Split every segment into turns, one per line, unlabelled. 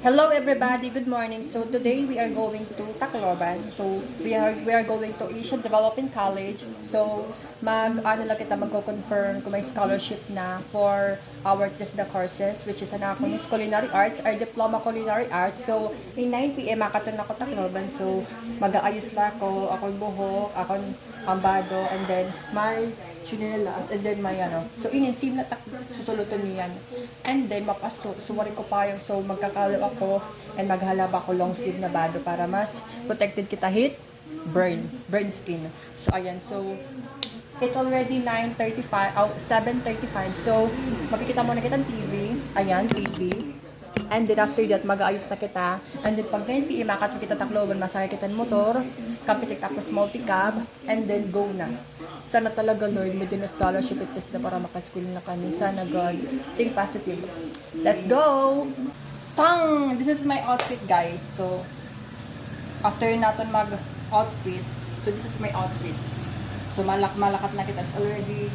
Hello everybody, good morning. So today we are going to Tacloban. So we are going to Asian Development College. So lang kita magko-confirm kung may scholarship na for our TESDA courses, which is an Aconis Culinary Arts or Diploma Culinary Arts. So in 9 PM makatun ako Tacloban. So mag-aayos na akong buhok, akong ambado, and then my chinelas, and then may so ininsim na susulutan niyan, and then mapasok, suwarin ko pa yung, so magkakalo ako, and maghalaba ako long sleeve na bado para mas protected kita heat, burn skin. So ayan, so it's already 9:35, 7:35, so makikita muna kitang TV, ayan, TV. And then after that, mag-aayos na kita. And then pag 9 PM, makatun kita Tacloban, masakay kita ng motor, kapitik tapos multi-cab, and then go na. Sana talaga, Lord, may din na scholarship at test na para makaschool na kami. Sana, God, think positive. Let's go! Tang! This is my outfit, guys. So, after natin mag-outfit, so this is my outfit. So, malakat na kita. It's already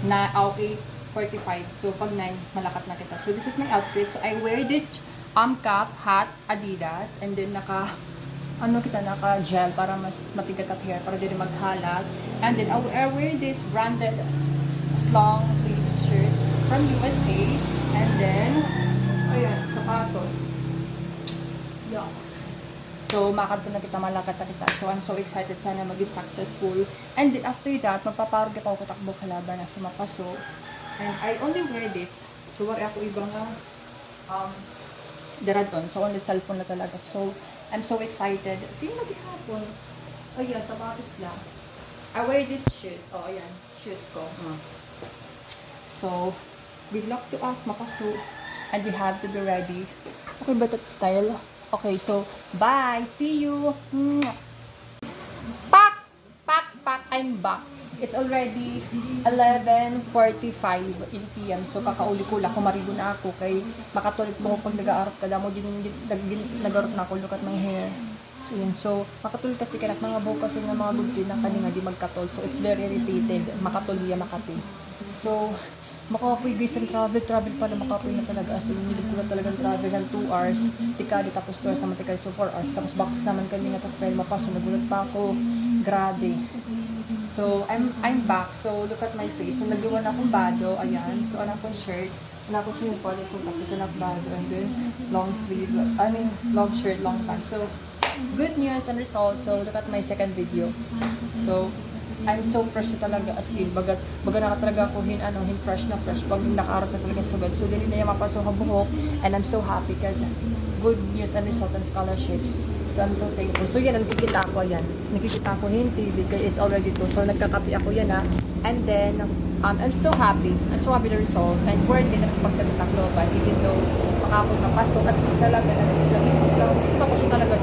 na 8:45. So, pag 9, malakat na kita. So, this is my outfit. So, I wear this cap, hat, Adidas, and then naka gel para mas matigat at hair, para din maghalat. And then, I wear this branded long sleeve shirt from USA. And then, ayan, sapatos. Yeah. So, makadto na kita, malakat na kita. So, I'm so excited. Sana maging successful. And then, after that, magpaparog ako katakbo kalaban na sumapaso. And I only wear this. So, wari ako ibang deraton. So, only cellphone na talaga. So, I'm so excited. Sino maghihapon? Ayan, sapatos lang. I wear these shoes. Oh, ayan. Shoes ko. So, good luck to us, mapaso. And we have to be ready. Okay ba ito style? Okay, so, bye! See you! Pak! I'm back. It's already 11:45 in PM. So, kakauli ko lang. Kumarigo na ako. Kay makatulit mo pag nag-aarap ka. Damo din nag-aarap na ako. Look at my hair. So, yun. So, makatulit kasi kanak mga buhok kasi ng mga bugti na kanina di magkatol. So, it's very irritated. Makatuloy makati. So, makapoy guys ang travel pala, makapoy na talaga, as in nilip ko na talagang travel ng 2 hours, tikadi tapos 2 hours naman tikadi, so 4 hours, tapos box naman kami nga pa-file mapaso, nagulat pa ako, grabe. So, I'm back, so look at my face, so nagawa na akong bado, ayan, so anak kong shirts, anak kong sinipali ko, tapos anak bado, and then long sleeve, long shirt, long pants, so good news and results. So look at my second video. So I'm so fresh na talaga, as in, baga nakatalaga ko fresh pag nakaarap na talaga sugad. So dili na yung mapasok ang buhok, and I'm so happy because good news and result and scholarships. So I'm so thankful. So yan, nakikita ko hindi because it's already 2. So nagkakapi ako yan and then I'm so happy the result, and worth it ang pagkatutakloban, even though makapag napasok, as in talaga, nag-isip lang, papasok talaga,